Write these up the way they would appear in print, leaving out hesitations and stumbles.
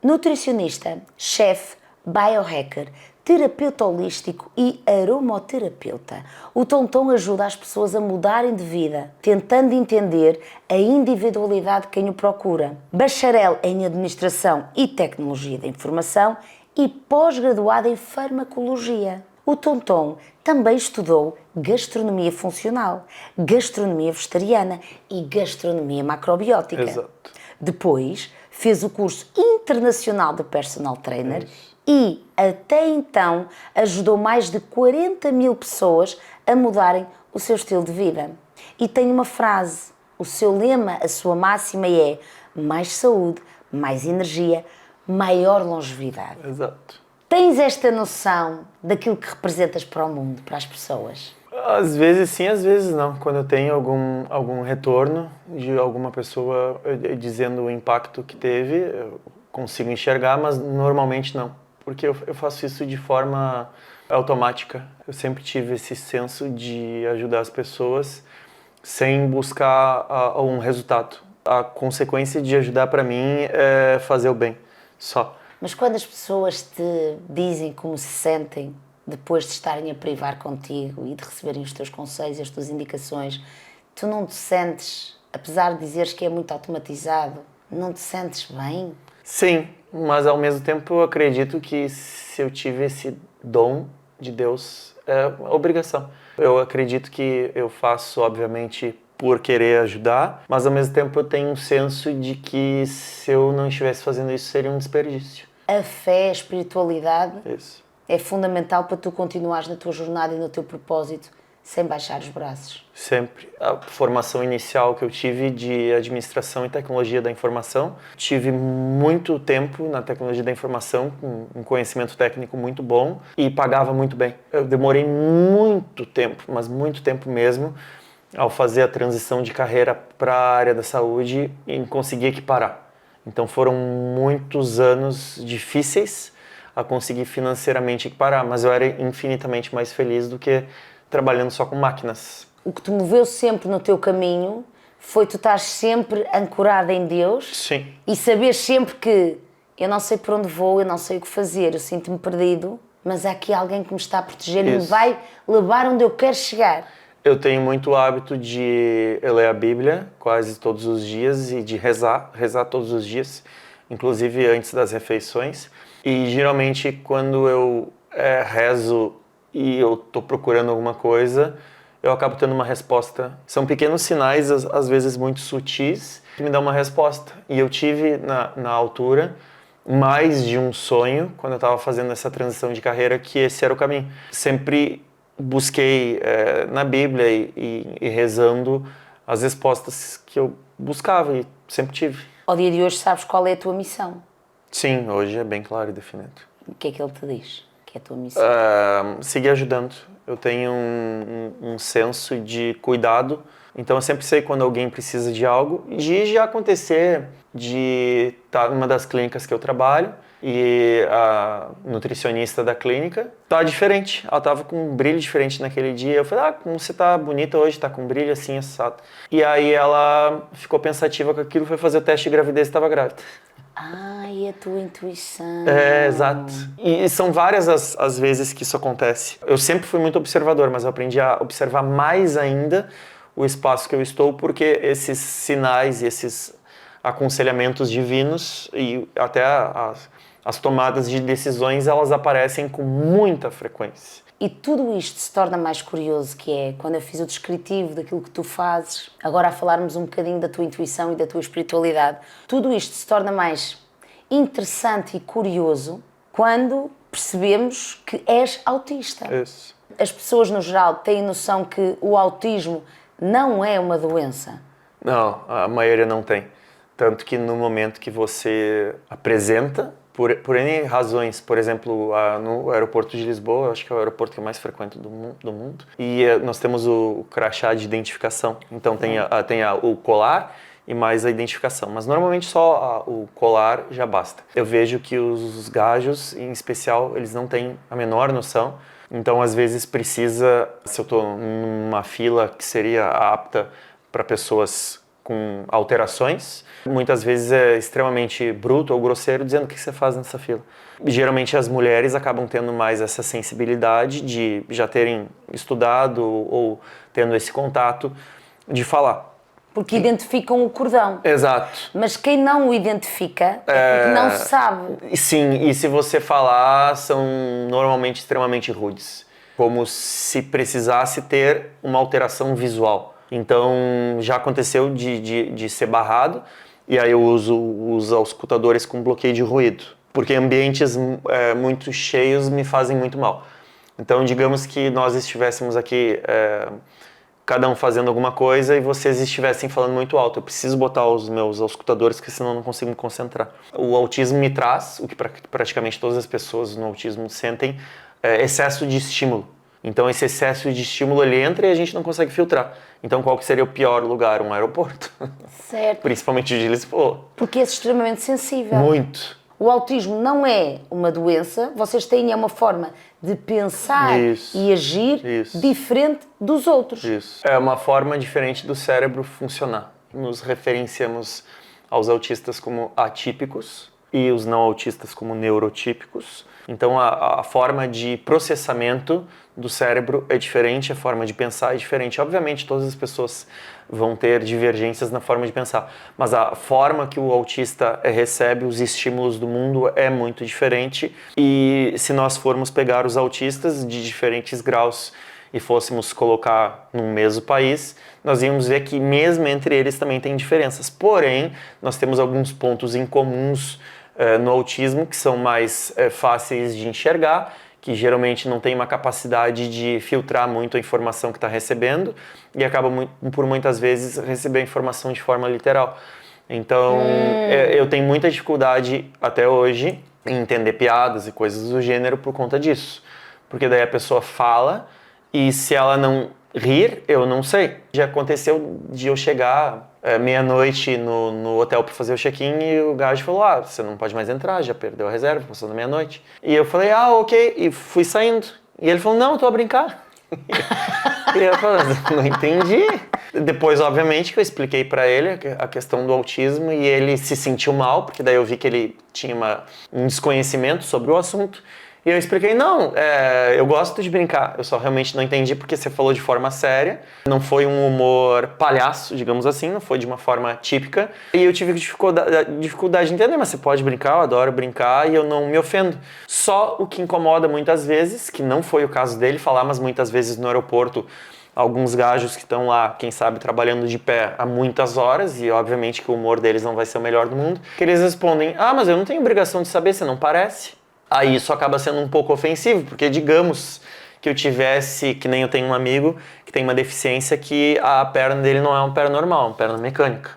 Nutricionista, chefe, biohacker, terapeuta holístico e aromoterapeuta. O Tonton ajuda as pessoas a mudarem de vida, tentando entender a individualidade de quem o procura. Bacharel em Administração e Tecnologia da Informação e pós-graduado em Farmacologia. O Tonton também estudou gastronomia funcional, gastronomia vegetariana e gastronomia macrobiótica. Exato. Depois fez o curso internacional de personal trainer e, até então, ajudou mais de 40 mil pessoas a mudarem o seu estilo de vida. E tem uma frase, o seu lema, a sua máxima é mais saúde, mais energia, maior longevidade. Exato. Tens esta noção daquilo que representas para o mundo, para as pessoas? Às vezes sim, às vezes não. Quando eu tenho algum retorno de alguma pessoa dizendo o impacto que teve, eu consigo enxergar, mas normalmente não. Porque eu faço isso de forma automática. Eu sempre tive esse senso de ajudar as pessoas sem buscar um resultado. A consequência de ajudar para mim é fazer o bem, só. Mas quando as pessoas te dizem como se sentem depois de estarem a privar contigo e de receberem os teus conselhos, as tuas indicações, tu não te sentes, apesar de dizeres que é muito automatizado, não te sentes bem? Sim, mas ao mesmo tempo eu acredito que se eu tive esse dom de Deus, é obrigação. Eu acredito que eu faço, obviamente, por querer ajudar, mas ao mesmo tempo eu tenho um senso de que se eu não estivesse fazendo isso seria um desperdício. A fé, a espiritualidade Isso. é fundamental para tu continuares na tua jornada e no teu propósito sem baixar os braços. Sempre. A formação inicial que eu tive de administração e tecnologia da informação, tive muito tempo na tecnologia da informação, com um conhecimento técnico muito bom e pagava muito bem. Eu demorei muito tempo, mas muito tempo mesmo, ao fazer a transição de carreira para a área da saúde e conseguir equiparar. Então foram muitos anos difíceis a conseguir financeiramente equiparar, mas eu era infinitamente mais feliz do que trabalhando só com máquinas. O que te moveu sempre no teu caminho foi tu estar sempre ancorada em Deus. Sim. E saber sempre que eu não sei por onde vou, eu não sei o que fazer, eu sinto-me perdido, mas há aqui alguém que me está a proteger e me vai levar onde eu quero chegar. Eu tenho muito hábito de ler a Bíblia quase todos os dias e de rezar todos os dias, inclusive antes das refeições. E geralmente quando eu rezo e eu estou procurando alguma coisa, eu acabo tendo uma resposta. São pequenos sinais, às vezes muito sutis, que me dão uma resposta. E eu tive na altura mais de um sonho, quando eu estava fazendo essa transição de carreira, que esse era o caminho. Sempre busquei na Bíblia e rezando as respostas que eu buscava e sempre tive. Ao dia de hoje sabes qual é a tua missão? Sim, hoje é bem claro e definido. O que é que ele te diz? Que é a tua missão? Seguir ajudando. Eu tenho um senso de cuidado, então eu sempre sei quando alguém precisa de algo. De já acontecer de estar numa das clínicas que eu trabalho e a nutricionista da clínica tá diferente. Ela tava com um brilho diferente naquele dia. Eu falei, como você tá bonita hoje, tá com um brilho assim, assado. E aí ela ficou pensativa com aquilo, foi fazer o teste de gravidez e estava grávida. E a tua intuição. Exato. E são várias as vezes que isso acontece. Eu sempre fui muito observador, mas eu aprendi a observar mais ainda o espaço que eu estou, porque esses sinais e esses aconselhamentos divinos e até as tomadas de decisões, elas aparecem com muita frequência. E tudo isto se torna mais curioso, que é quando eu fiz o descritivo daquilo que tu fazes, agora a falarmos um bocadinho da tua intuição e da tua espiritualidade, tudo isto se torna mais interessante e curioso quando percebemos que és autista. Isso. As pessoas no geral têm noção que o autismo não é uma doença? Não, a maioria não tem. Tanto que no momento que você apresenta, por N razões, por exemplo, no aeroporto de Lisboa, acho que é o aeroporto que é mais frequente do mundo, e nós temos o crachá de identificação. Então tem o colar e mais a identificação, mas normalmente só o colar já basta. Eu vejo que os gajos, em especial, eles não têm a menor noção, então às vezes precisa, se eu estou numa fila que seria apta para pessoas com alterações. Muitas vezes é extremamente bruto ou grosseiro, dizendo o que você faz nessa fila. Geralmente as mulheres acabam tendo mais essa sensibilidade de já terem estudado ou tendo esse contato de falar. Porque identificam o cordão. Exato. Mas quem não o identifica é porque não sabe. Sim, e se você falar, são normalmente extremamente rudes. Como se precisasse ter uma alteração visual. Então, já aconteceu de ser barrado, e aí eu uso os auscultadores com bloqueio de ruído. Porque ambientes muito cheios me fazem muito mal. Então, digamos que nós estivéssemos aqui... cada um fazendo alguma coisa e vocês estivessem falando muito alto. Eu preciso botar os meus auscultadores, porque senão eu não consigo me concentrar. O autismo me traz, o que praticamente todas as pessoas no autismo sentem, excesso de estímulo. Então esse excesso de estímulo ele entra e a gente não consegue filtrar. Então qual que seria o pior lugar? Um aeroporto. Certo. Principalmente de Lisboa. Porque é extremamente sensível. Muito. O autismo não é uma doença, vocês têm uma forma de pensar e agir diferente dos outros. Isso. É uma forma diferente do cérebro funcionar. Nos referenciamos aos autistas como atípicos e os não autistas como neurotípicos. Então a forma de processamento do cérebro é diferente, a forma de pensar é diferente. Obviamente todas as pessoas vão ter divergências na forma de pensar, mas a forma que o autista recebe os estímulos do mundo é muito diferente. E se nós formos pegar os autistas de diferentes graus e fôssemos colocar num mesmo país, nós íamos ver que mesmo entre eles também tem diferenças. Porém, nós temos alguns pontos em comuns no autismo que são mais fáceis de enxergar, que geralmente não tem uma capacidade de filtrar muito a informação que está recebendo e acaba por muitas vezes receber a informação de forma literal. Então, eu tenho muita dificuldade até hoje em entender piadas e coisas do gênero por conta disso. Porque daí a pessoa fala e se ela não rir, eu não sei. Já aconteceu de eu chegar meia-noite no hotel para fazer o check-in e o gajo falou, você não pode mais entrar, já perdeu a reserva, passou da meia-noite. E eu falei, ok, e fui saindo. E ele falou, não, eu tô a brincar. E eu falei, não entendi. Depois, obviamente, que eu expliquei para ele a questão do autismo e ele se sentiu mal, porque daí eu vi que ele tinha um desconhecimento sobre o assunto. E eu expliquei, não, eu gosto de brincar, eu só realmente não entendi porque você falou de forma séria, não foi um humor palhaço, digamos assim, não foi de uma forma típica, e eu tive dificuldade de entender, mas você pode brincar, eu adoro brincar e eu não me ofendo. Só o que incomoda muitas vezes, que não foi o caso dele falar, mas muitas vezes no aeroporto, alguns gajos que estão lá, quem sabe, trabalhando de pé há muitas horas, e obviamente que o humor deles não vai ser o melhor do mundo, que eles respondem, mas eu não tenho obrigação de saber, você não parece. Aí isso acaba sendo um pouco ofensivo, porque digamos que eu tivesse, que nem eu tenho um amigo que tem uma deficiência que a perna dele não é uma perna normal, é uma perna mecânica.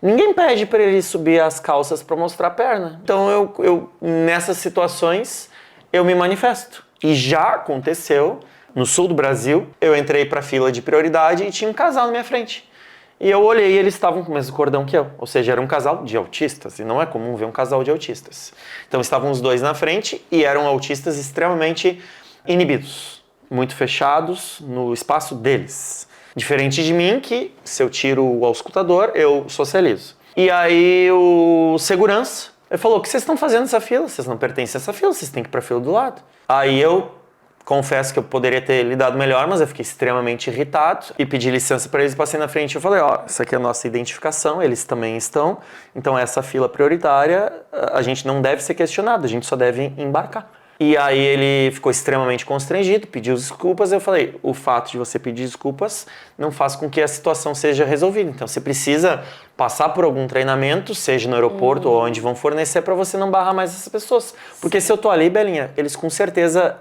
Ninguém pede para ele subir as calças para mostrar a perna. Então eu nessas situações eu me manifesto. E já aconteceu, no sul do Brasil, eu entrei para a fila de prioridade e tinha um casal na minha frente. E eu olhei e eles estavam com o mesmo cordão que eu. Ou seja, era um casal de autistas. E não é comum ver um casal de autistas. Então estavam os dois na frente e eram autistas extremamente inibidos. Muito fechados no espaço deles. Diferente de mim, que se eu tiro o auscultador, eu socializo. E aí o segurança falou, o que vocês estão fazendo nessa fila? Vocês não pertencem a essa fila, vocês têm que ir para a fila do lado. Aí eu... confesso que eu poderia ter lidado melhor, mas eu fiquei extremamente irritado e pedi licença para eles, passei na frente e falei, essa aqui é a nossa identificação, eles também estão, então essa fila prioritária, a gente não deve ser questionado, a gente só deve embarcar. E aí ele ficou extremamente constrangido, pediu desculpas, eu falei, o fato de você pedir desculpas não faz com que a situação seja resolvida, então você precisa passar por algum treinamento, seja no aeroporto ou onde vão fornecer para você não barrar mais essas pessoas. Porque se eu tô ali, Belinha, eles com certeza,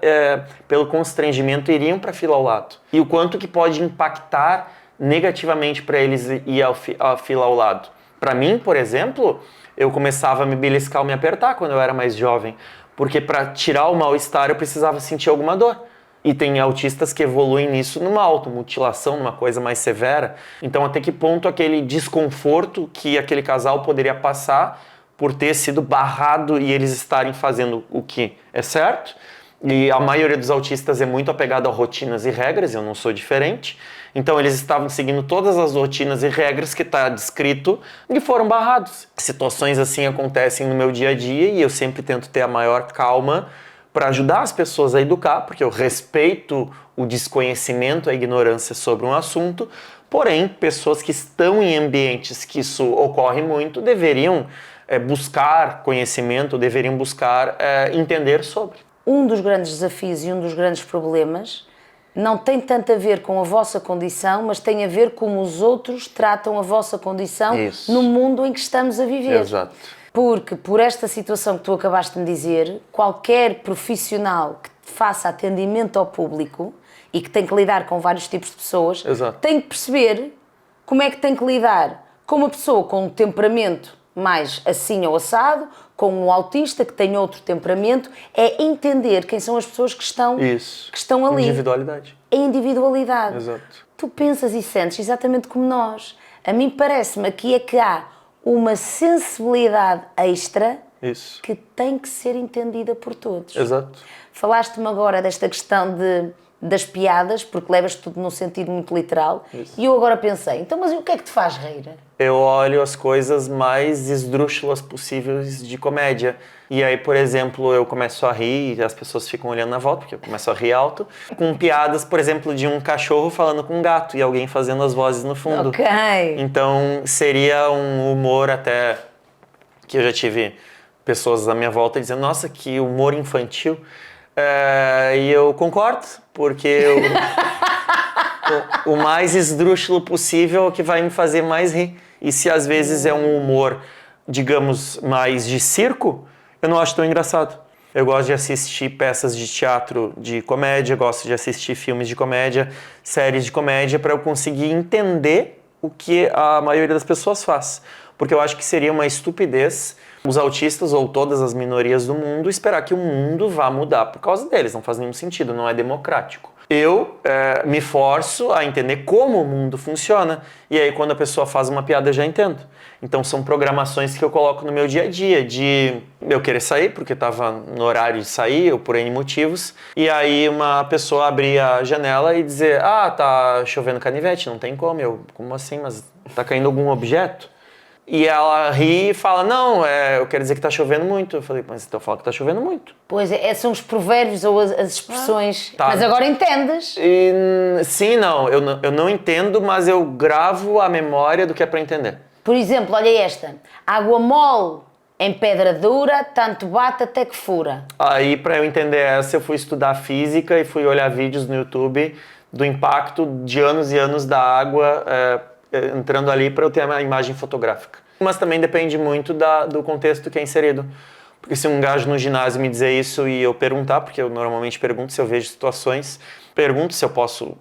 pelo constrangimento, iriam para a fila ao lado. E o quanto que pode impactar negativamente para eles ir à fila ao lado. Para mim, por exemplo, eu começava a me beliscar ou me apertar quando eu era mais jovem, porque para tirar o mal-estar eu precisava sentir alguma dor. E tem autistas que evoluem nisso numa automutilação, numa coisa mais severa. Então até que ponto aquele desconforto que aquele casal poderia passar por ter sido barrado e eles estarem fazendo o que é certo. E a maioria dos autistas é muito apegada a rotinas e regras, eu não sou diferente. Então eles estavam seguindo todas as rotinas e regras que está descrito e foram barrados. Situações assim acontecem no meu dia a dia e eu sempre tento ter a maior calma para ajudar as pessoas a educar, porque eu respeito o desconhecimento, a ignorância sobre um assunto, porém, pessoas que estão em ambientes que isso ocorre muito deveriam buscar conhecimento, deveriam buscar entender sobre. Um dos grandes desafios e um dos grandes problemas não tem tanto a ver com a vossa condição, mas tem a ver como os outros tratam a vossa condição no mundo em que estamos a viver. Exato. Porque, por esta situação que tu acabaste de me dizer, qualquer profissional que faça atendimento ao público e que tem que lidar com vários tipos de pessoas, Exato. tem que perceber como é que tem que lidar com uma pessoa com um temperamento mais assim ou assado, com um autista que tem outro temperamento, é entender quem são as pessoas que estão ali. Individualidade. É individualidade. Exato. Tu pensas e sentes exatamente como nós. A mim parece-me aqui é que há uma sensibilidade extra que tem que ser entendida por todos. Exato. Falaste-me agora desta questão das piadas, porque levas tudo num sentido muito literal, e eu agora pensei, então mas o que é que te faz rir? Eu olho as coisas mais esdrúxulas possíveis de comédia. E aí, por exemplo, eu começo a rir e as pessoas ficam olhando na volta, porque eu começo a rir alto, com piadas, por exemplo, de um cachorro falando com um gato e alguém fazendo as vozes no fundo. Ok. Então, seria um humor até que eu já tive pessoas à minha volta dizendo, nossa, que humor infantil. E eu concordo, porque o mais esdrúxulo possível é o que vai me fazer mais rir. E se às vezes é um humor, digamos, mais de circo, eu não acho tão engraçado. Eu gosto de assistir peças de teatro de comédia, gosto de assistir filmes de comédia, séries de comédia, para eu conseguir entender o que a maioria das pessoas faz. Porque eu acho que seria uma estupidez os autistas ou todas as minorias do mundo esperar que o mundo vá mudar por causa deles. Não faz nenhum sentido, não é democrático. Eu me forço a entender como o mundo funciona e aí quando a pessoa faz uma piada eu já entendo. Então são programações que eu coloco no meu dia a dia, de eu querer sair porque estava no horário de sair ou por N motivos, e aí uma pessoa abrir a janela e dizer, tá chovendo canivete, não tem como. Como assim? Mas tá caindo algum objeto? E ela ri e fala, não, eu quero dizer que está chovendo muito. Eu falei, mas então fala que está chovendo muito. Pois é, são os provérbios ou as expressões. Tá. Mas agora entendes? Sim, não, eu não entendo, mas eu gravo a memória do que é para entender. Por exemplo, olha esta. Água mole em pedra dura, tanto bate até que fura. Aí, para eu entender essa, eu fui estudar física e fui olhar vídeos no YouTube do impacto de anos e anos da água entrando ali para eu ter a imagem fotográfica. Mas também depende muito do contexto que é inserido. Porque se um gajo no ginásio me dizer isso e eu perguntar, porque eu normalmente pergunto se eu vejo situações, pergunto se eu posso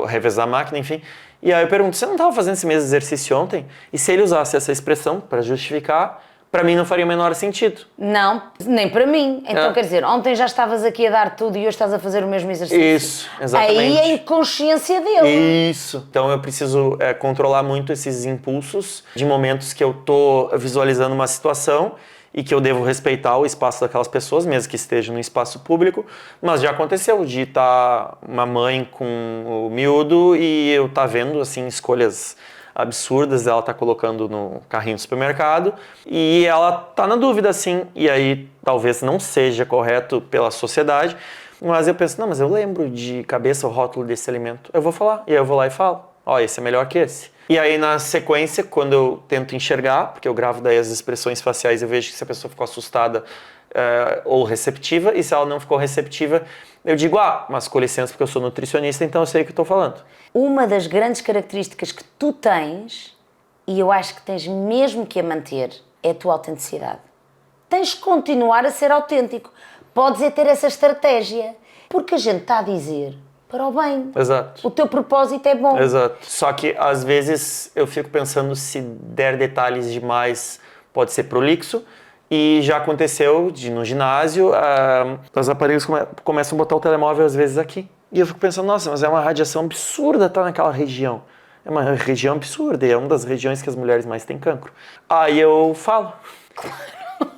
revezar a máquina, enfim. E aí eu pergunto, você não estava fazendo esse mesmo exercício ontem? E se ele usasse essa expressão para justificar, para mim não faria o menor sentido. Não, nem para mim. Então quer dizer, ontem já estavas aqui a dar tudo e hoje estás a fazer o mesmo exercício. Isso, exatamente. Aí é a inconsciência dele. Isso. Então eu preciso controlar muito esses impulsos de momentos que eu tô visualizando uma situação e que eu devo respeitar o espaço daquelas pessoas, mesmo que estejam no espaço público, mas já aconteceu de estar uma mãe com o miúdo e eu estar vendo assim escolhas absurdas ela tá colocando no carrinho do supermercado e ela tá na dúvida assim, e aí talvez não seja correto pela sociedade, mas eu penso, não, mas eu lembro de cabeça o rótulo desse alimento, eu vou falar, e aí eu vou lá e falo, esse é melhor que esse. E aí na sequência, quando eu tento enxergar, porque eu gravo daí as expressões faciais, eu vejo que se a pessoa ficou assustada ou receptiva, e se ela não ficou receptiva, eu digo, mas com licença porque eu sou nutricionista, então eu sei o que estou falando. Uma das grandes características que tu tens, e eu acho que tens mesmo que a manter, é a tua autenticidade. Tens que continuar a ser autêntico. Podes ter essa estratégia, porque a gente está a dizer para o bem. Exato. O teu propósito é bom. Exato. Só que às vezes eu fico pensando se der detalhes demais pode ser prolixo. E já aconteceu no ginásio, os aparelhos começam a botar o telemóvel às vezes aqui. E eu fico pensando, nossa, mas é uma radiação absurda estar naquela região. É uma região absurda e é uma das regiões que as mulheres mais têm cancro. Aí eu falo. Claro.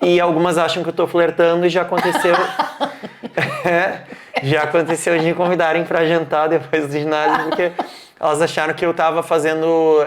E algumas acham que eu estou flertando e já aconteceu... já aconteceu de me convidarem para jantar depois do ginásio, porque elas acharam que eu tava fazendo,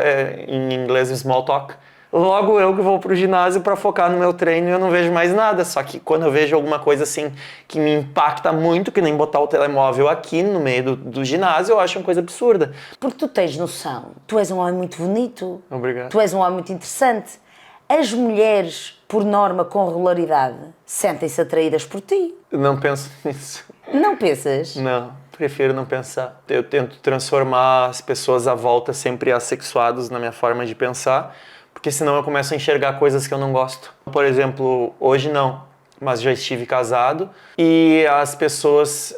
em inglês, small talk. Logo eu que vou pro ginásio para focar no meu treino e eu não vejo mais nada. Só que quando eu vejo alguma coisa assim que me impacta muito, que nem botar o telemóvel aqui no meio do ginásio, eu acho uma coisa absurda. Porque tu tens noção, tu és um homem muito bonito. Obrigado. Tu és um homem muito interessante. As mulheres, por norma, com regularidade, sentem-se atraídas por ti. Não penso nisso. Não pensas? Não, prefiro não pensar. Eu tento transformar as pessoas à volta sempre assexuados na minha forma de pensar, porque senão eu começo a enxergar coisas que eu não gosto. Por exemplo, hoje não, mas já estive casado e as pessoas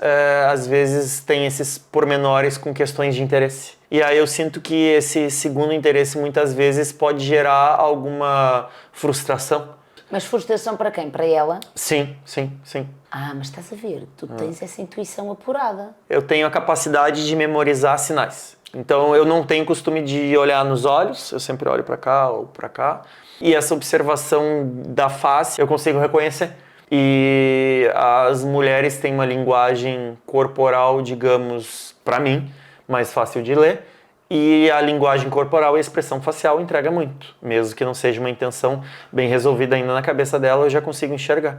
às vezes têm esses pormenores com questões de interesse. E aí eu sinto que esse segundo interesse muitas vezes pode gerar alguma frustração. Mas frustração para quem? Para ela? Sim. Ah, mas estás a ver, tu tens essa intuição apurada. Eu tenho a capacidade de memorizar sinais. Então eu não tenho costume de olhar nos olhos, eu sempre olho para cá ou para cá. E essa observação da face eu consigo reconhecer. E as mulheres têm uma linguagem corporal, digamos, para mim, mais fácil de ler. E a linguagem corporal e a expressão facial entrega muito. Mesmo que não seja uma intenção bem resolvida ainda na cabeça dela, eu já consigo enxergar.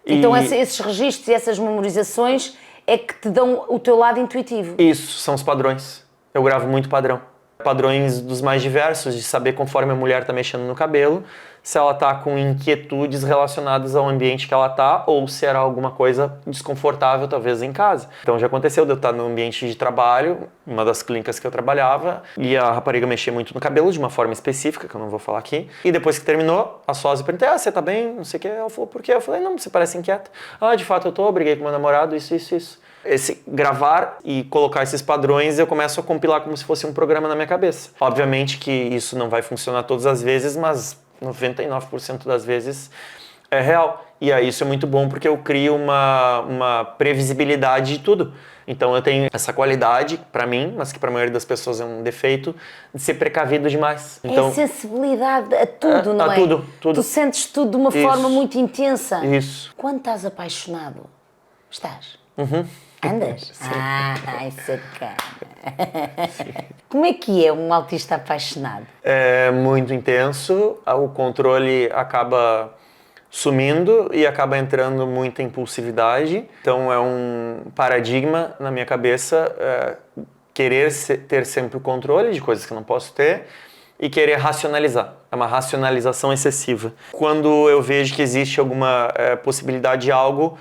Então esses registros e essas memorizações é que te dão o teu lado intuitivo. Isso, são os padrões. Eu gravo muito padrão. Padrões dos mais diversos, de saber conforme a mulher está mexendo no cabelo, se ela está com inquietudes relacionadas ao ambiente que ela está, ou se era alguma coisa desconfortável, talvez, em casa. Então já aconteceu de eu estar no ambiente de trabalho, uma das clínicas que eu trabalhava, e a rapariga mexia muito no cabelo, de uma forma específica, que eu não vou falar aqui. E depois que terminou, a sósia perguntei, você tá bem? Não sei o que. Ela falou, por quê? Eu falei, não, você parece inquieta. Ah, de fato eu tô, briguei com meu namorado, isso. Esse gravar e colocar esses padrões, eu começo a compilar como se fosse um programa na minha cabeça. Obviamente que isso não vai funcionar todas as vezes, mas 99% das vezes é real. E aí isso é muito bom porque eu crio uma previsibilidade de tudo. Então eu tenho essa qualidade para mim, mas que para a maioria das pessoas é um defeito, de ser precavido demais. Então, é sensibilidade a tudo, não é? A tudo. Tu sentes tudo de uma forma muito intensa. Isso. Quando estás apaixonado, estás? Uhum. Andas? Isso é cara. Como é que é um autista apaixonado? É muito intenso, o controle acaba sumindo e acaba entrando muita impulsividade. Então é um paradigma na minha cabeça querer ter sempre o controle de coisas que eu não posso ter e querer racionalizar. É uma racionalização excessiva. Quando eu vejo que existe alguma possibilidade de algo,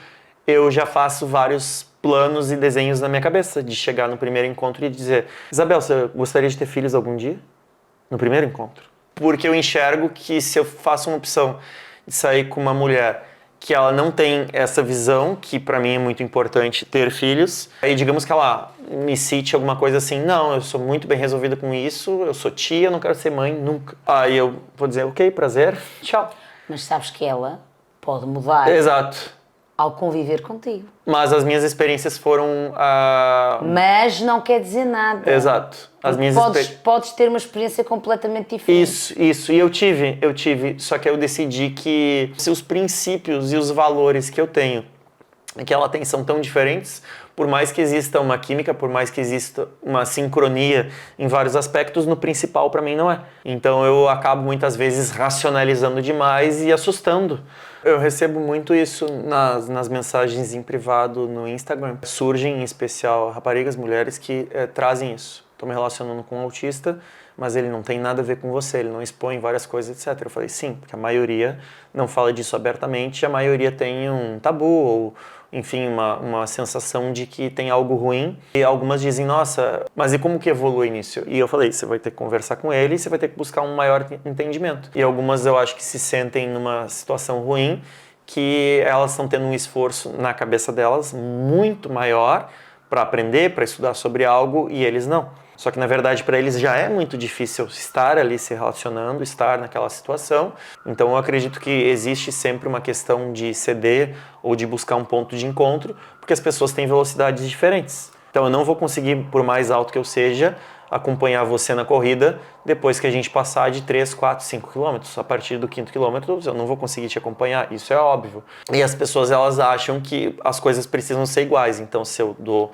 eu já faço vários planos e desenhos na minha cabeça de chegar no primeiro encontro e dizer, Isabel, você gostaria de ter filhos algum dia? No primeiro encontro. Porque eu enxergo que se eu faço uma opção de sair com uma mulher que ela não tem essa visão, que pra mim é muito importante ter filhos, aí digamos que ela me cite alguma coisa assim, não, eu sou muito bem resolvida com isso, eu sou tia, eu não quero ser mãe nunca. Aí eu vou dizer, ok, prazer, tchau. Mas sabes que ela pode mudar. Exato. Ao conviver contigo. Mas as minhas experiências foram... Mas não quer dizer nada. Exato. Podes ter uma experiência completamente diferente. Isso. E eu tive. Só que eu decidi que se os princípios e os valores que eu tenho, que ela tem, são tão diferentes, por mais que exista uma química, por mais que exista uma sincronia em vários aspectos, no principal para mim não é. Então eu acabo muitas vezes racionalizando demais e assustando. Eu recebo muito isso nas mensagens em privado no Instagram. Surgem em especial raparigas, mulheres que trazem isso. Estou me relacionando com um autista, mas ele não tem nada a ver com você, ele não expõe várias coisas, etc. Eu falei, sim, porque a maioria não fala disso abertamente, a maioria tem um tabu ou, enfim, uma sensação de que tem algo ruim. E algumas dizem, nossa, mas e como que evolui nisso? E eu falei, você vai ter que conversar com ele e você vai ter que buscar um maior entendimento. E algumas eu acho que se sentem numa situação ruim, que elas estão tendo um esforço na cabeça delas muito maior para aprender, para estudar sobre algo, e eles não. Só que, na verdade, para eles já é muito difícil estar ali se relacionando, estar naquela situação. Então, eu acredito que existe sempre uma questão de ceder ou de buscar um ponto de encontro, porque as pessoas têm velocidades diferentes. Então, eu não vou conseguir, por mais alto que eu seja, acompanhar você na corrida depois que a gente passar de 3, 4, 5 quilômetros. A partir do 5º quilômetro, eu não vou conseguir te acompanhar, isso é óbvio. E as pessoas, elas acham que as coisas precisam ser iguais. Então, se eu dou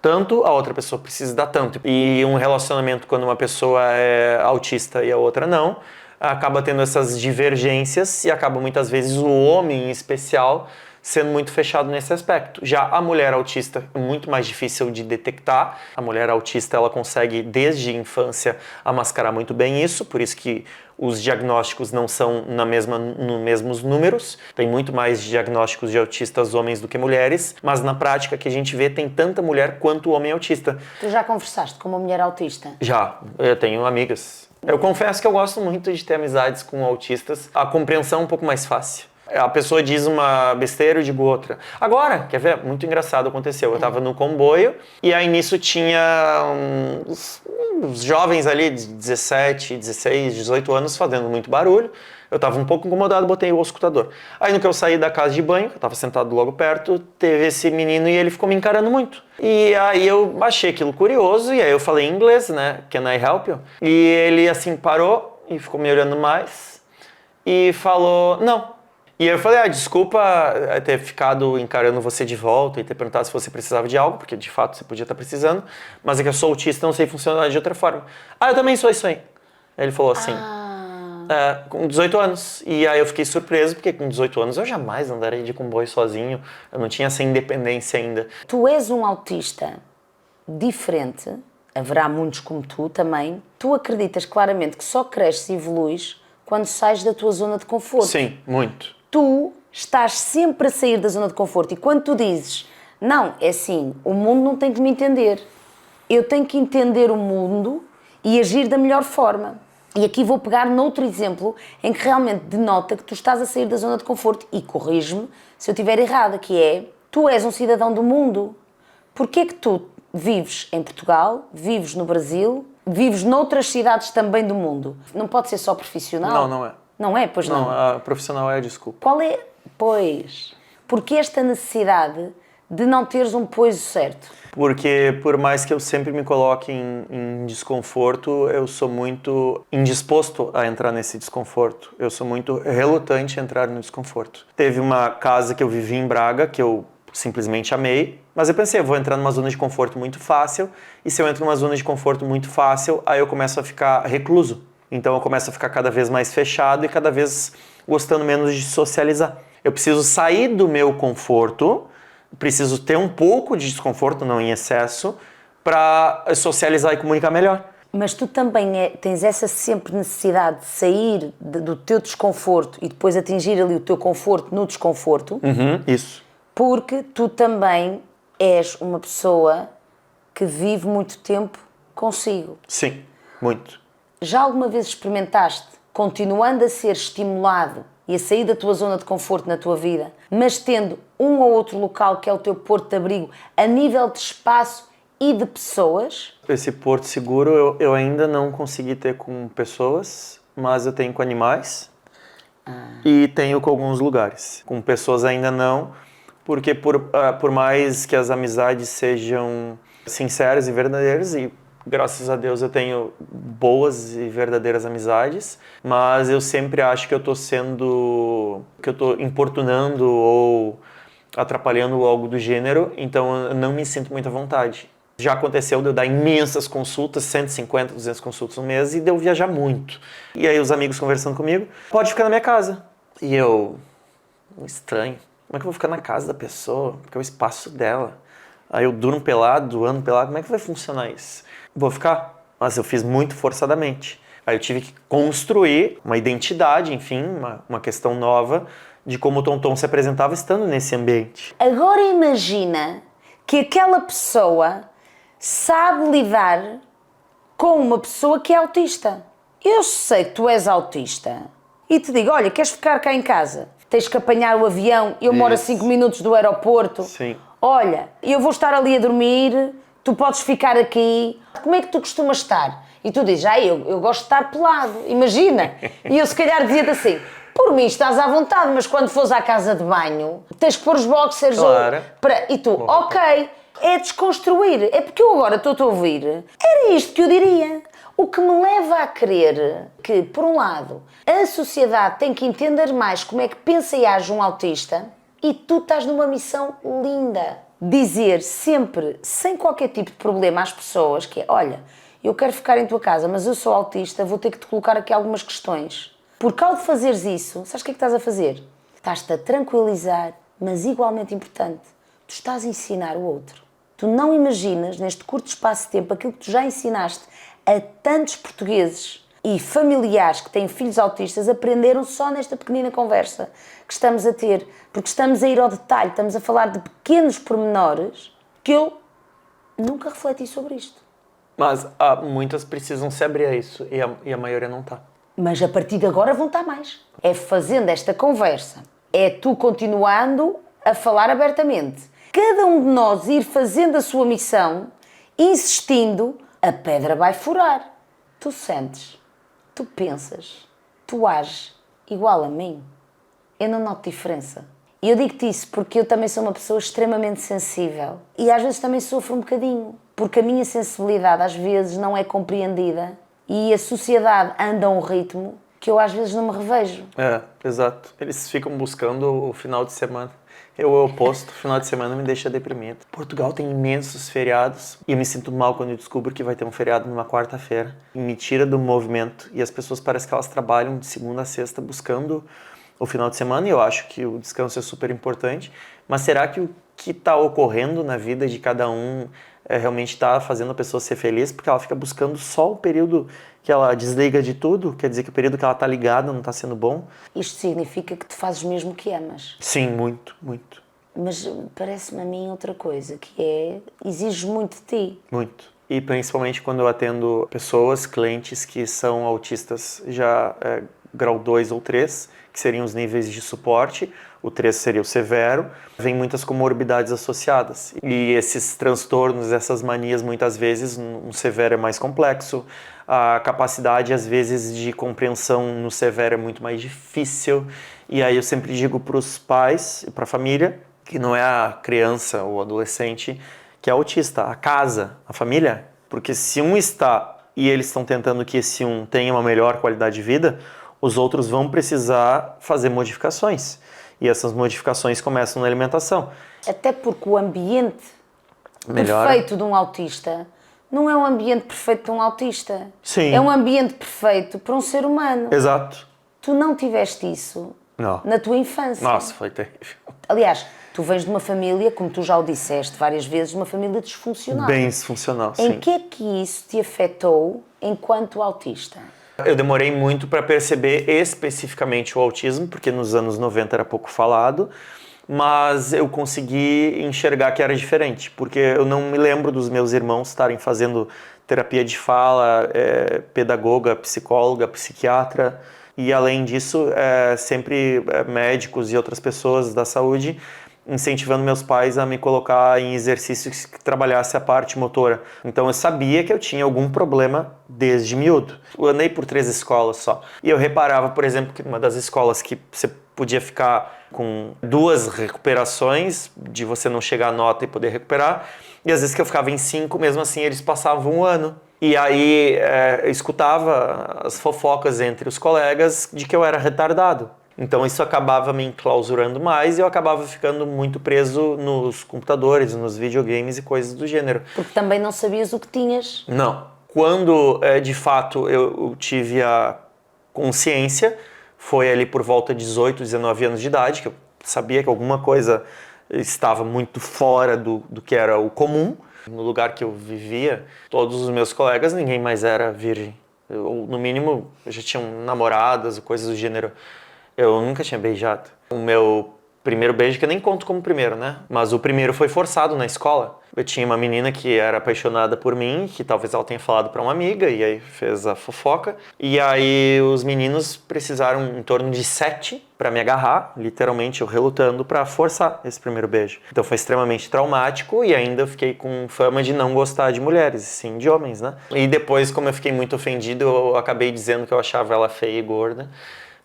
tanto, a outra pessoa precisa dar tanto. E um relacionamento, quando uma pessoa é autista e a outra não, acaba tendo essas divergências e acaba muitas vezes o homem em especial sendo muito fechado nesse aspecto. Já a mulher autista é muito mais difícil de detectar. A mulher autista, ela consegue desde a infância a mascarar muito bem isso, por isso que os diagnósticos não são nos mesmos números. Tem muito mais diagnósticos de autistas homens do que mulheres, mas na prática que a gente vê tem tanta mulher quanto homem autista. Tu já conversaste com uma mulher autista? Já, eu tenho amigas. Eu confesso que eu gosto muito de ter amizades com autistas. A compreensão é um pouco mais fácil. A pessoa diz uma besteira, eu digo outra. Agora, quer ver? Muito engraçado aconteceu. Eu tava no comboio e aí nisso tinha uns jovens ali de 17, 16, 18 anos fazendo muito barulho. Eu tava um pouco incomodado, botei o escutador. Aí no que eu saí da casa de banho, eu tava sentado logo perto, teve esse menino e ele ficou me encarando muito. E aí eu achei aquilo curioso e aí eu falei em inglês, né? Can I help you? E ele assim parou e ficou me olhando mais e falou, não. E eu falei, desculpa ter ficado encarando você de volta e ter perguntado se você precisava de algo, porque de fato você podia estar precisando, mas é que eu sou autista e não sei funcionar de outra forma. Eu também sou isso aí. Ele falou assim, com 18 anos. E aí eu fiquei surpreso, porque com 18 anos eu jamais andaria de comboio sozinho, eu não tinha essa independência ainda. Tu és um autista diferente, haverá muitos como tu também. Tu acreditas claramente que só cresces e evoluís quando sais da tua zona de conforto. Sim, muito. Tu estás sempre a sair da zona de conforto e quando tu dizes, não, é assim, o mundo não tem que me entender, eu tenho que entender o mundo e agir da melhor forma. E aqui vou pegar noutro exemplo em que realmente denota que tu estás a sair da zona de conforto e corrige-me se eu estiver errada, que é, tu és um cidadão do mundo. Porquê é que tu vives em Portugal, vives no Brasil, vives noutras cidades também do mundo? Não pode ser só profissional? Não, não é. Não é? Pois não. Não, a profissional é a desculpa. Qual é, pois, porque esta necessidade de não teres um poiso certo? Porque por mais que eu sempre me coloque em desconforto, eu sou muito indisposto a entrar nesse desconforto. Eu sou muito relutante a entrar no desconforto. Teve uma casa que eu vivi em Braga, que eu simplesmente amei, mas eu pensei, eu vou entrar numa zona de conforto muito fácil, e se eu entro numa zona de conforto muito fácil, aí eu começo a ficar recluso. Então eu começo a ficar cada vez mais fechado e cada vez gostando menos de socializar. Eu preciso sair do meu conforto, preciso ter um pouco de desconforto, não em excesso, para socializar e comunicar melhor. Mas tu também tens essa sempre necessidade de sair do teu desconforto e depois atingir ali o teu conforto no desconforto, Isso. porque tu também és uma pessoa que vive muito tempo consigo. Sim, muito. Já alguma vez experimentaste, continuando a ser estimulado e a sair da tua zona de conforto na tua vida, mas tendo um ou outro local que é o teu porto de abrigo a nível de espaço e de pessoas? Esse porto seguro eu ainda não consegui ter com pessoas, mas eu tenho com animais e tenho com alguns lugares. Com pessoas ainda não, porque por mais que as amizades sejam sinceras e verdadeiras, e graças a Deus eu tenho boas e verdadeiras amizades, mas eu sempre acho que eu estou importunando ou atrapalhando algo do gênero, então eu não me sinto muito à vontade. Já aconteceu de eu dar imensas consultas, 150, 200 consultas no mês, e de eu viajar muito. E aí os amigos conversando comigo, pode ficar na minha casa. E eu, estranho, como é que eu vou ficar na casa da pessoa? Porque é o espaço dela. Aí eu durmo pelado, ando pelado, como é que vai funcionar isso? Vou ficar, mas eu fiz muito forçadamente. Aí eu tive que construir uma identidade, enfim, uma questão nova de como o Tonton se apresentava estando nesse ambiente. Agora imagina que aquela pessoa sabe lidar com uma pessoa que é autista. Eu sei que tu és autista e te digo, olha, queres ficar cá em casa? Tens que apanhar o avião, eu moro a 5 minutos do aeroporto. Sim. Olha, eu vou estar ali a dormir, tu podes ficar aqui. Como é que tu costumas estar? E tu dizes, eu gosto de estar pelado, imagina. E eu se calhar dizia-te assim, por mim estás à vontade, mas quando fores à casa de banho, tens que pôr os boxers. Claro. E tu, ok, é desconstruir. É porque eu agora estou-te a ouvir. Era isto que eu diria. O que me leva a crer que, por um lado, a sociedade tem que entender mais como é que pensa e age um autista, e tu estás numa missão linda. dizer sempre, sem qualquer tipo de problema às pessoas, que é, olha, eu quero ficar em tua casa, mas eu sou autista, vou ter que te colocar aqui algumas questões. Porque ao de fazeres isso, sabes o que é que estás a fazer? Estás-te a tranquilizar, mas igualmente importante, tu estás a ensinar o outro. Tu não imaginas, neste curto espaço de tempo, aquilo que tu já ensinaste a tantos portugueses e familiares que têm filhos autistas, aprenderam só nesta pequenina conversa que estamos a ter, porque estamos a ir ao detalhe, estamos a falar de pequenos pormenores que eu nunca refleti sobre isto. Mas muitas precisam se abrir a isso e a maioria não está. Mas a partir de agora vão estar mais. É fazendo esta conversa, é tu continuando a falar abertamente. Cada um de nós ir fazendo a sua missão, insistindo, a pedra vai furar. Tu sentes, tu pensas, tu ages igual a mim. Eu não noto diferença. E eu digo-te isso porque eu também sou uma pessoa extremamente sensível. E às vezes também sofro um bocadinho. Porque a minha sensibilidade às vezes não é compreendida. E a sociedade anda a um ritmo que eu às vezes não me revejo. É, exato. Eles ficam buscando o final de semana. Eu, o oposto, o final de semana me deixa deprimido. Portugal tem imensos feriados e eu me sinto mal quando eu descubro que vai ter um feriado numa quarta-feira. E me tira do movimento e as pessoas parecem que elas trabalham de segunda a sexta buscando o final de semana e eu acho que o descanso é super importante. Mas será que o que está ocorrendo na vida de cada um realmente está fazendo a pessoa ser feliz? Porque ela fica buscando só o período que ela desliga de tudo, quer dizer que o período que ela está ligada não está sendo bom. Isto significa que tu fazes mesmo o que amas. Sim, muito, muito. Mas parece-me a mim outra coisa, que é, exiges muito de ti. Muito. E principalmente quando eu atendo pessoas, clientes que são autistas já grau 2 ou 3, que seriam os níveis de suporte, o 3 seria o severo, vem muitas comorbidades associadas. E esses transtornos, essas manias, muitas vezes, um severo é mais complexo, a capacidade, às vezes, de compreensão no severo é muito mais difícil. E aí eu sempre digo para os pais e para a família, que não é a criança ou adolescente que é autista, a casa, a família. Porque se um está e eles estão tentando que esse um tenha uma melhor qualidade de vida, os outros vão precisar fazer modificações. E essas modificações começam na alimentação. Até porque o ambiente Melhora. perfeito de um autista não é um ambiente perfeito de um autista. Sim. É um ambiente perfeito para um ser humano. Exato. Tu não tiveste isso Não. na tua infância. Nossa, foi terrível. Aliás, tu vens de uma família, como tu já o disseste várias vezes, uma família disfuncional. Bem disfuncional, sim. Em que é que isso te afetou enquanto autista? Eu demorei muito para perceber especificamente o autismo, porque nos anos 90 era pouco falado, mas eu consegui enxergar que era diferente, porque eu não me lembro dos meus irmãos estarem fazendo terapia de fala, pedagoga, psicóloga, psiquiatra, e além disso, sempre médicos e outras pessoas da saúde incentivando meus pais a me colocar em exercícios que trabalhasse a parte motora. Então eu sabia que eu tinha algum problema desde miúdo. Eu andei por 3 escolas só. E eu reparava, por exemplo, que uma das escolas que você podia ficar com 2 recuperações, de você não chegar à nota e poder recuperar, e às vezes que eu ficava em 5, mesmo assim eles passavam 1 ano. E aí eu escutava as fofocas entre os colegas de que eu era retardado. Então isso acabava me enclausurando mais e eu acabava ficando muito preso nos computadores, nos videogames e coisas do gênero. Porque também não sabias o que tinhas. Não. Quando de fato eu tive a consciência, foi ali por volta de 18, 19 anos de idade, que eu sabia que alguma coisa estava muito fora do que era o comum. No lugar que eu vivia, todos os meus colegas, ninguém mais era virgem. Ou no mínimo, já tinham namoradas ou coisas do gênero. Eu nunca tinha beijado. O meu primeiro beijo, que eu nem conto como primeiro, né? Mas o primeiro foi forçado na escola. Eu tinha uma menina que era apaixonada por mim, que talvez ela tenha falado para uma amiga, e aí fez a fofoca. E aí os meninos precisaram em torno de 7 para me agarrar, literalmente eu relutando para forçar esse primeiro beijo. Então foi extremamente traumático e ainda fiquei com fama de não gostar de mulheres, sim de homens, né? E depois, como eu fiquei muito ofendido, eu acabei dizendo que eu achava ela feia e gorda.